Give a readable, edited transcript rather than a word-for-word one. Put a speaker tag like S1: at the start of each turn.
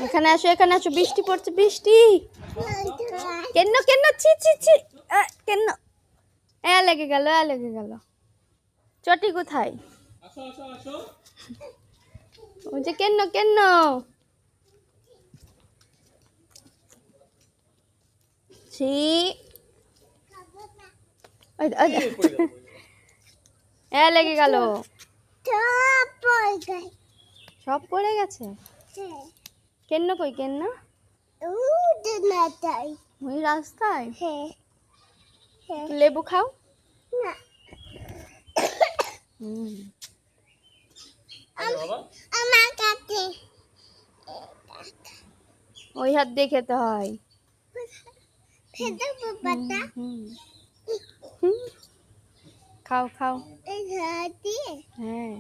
S1: এখানে আসো বৃষ্টি পড়ছে বৃষ্টি কেন কেন ছি ছি ছি কেন লেগে গেল চটি কোথায় ওই যে কেন ছি লেগে গেল সব পড়ে গেছে কেন কই কেন ওই রাস্তায় লেবু খাও ওই হাত দিয়ে খেতে হয় খাও হ্যাঁ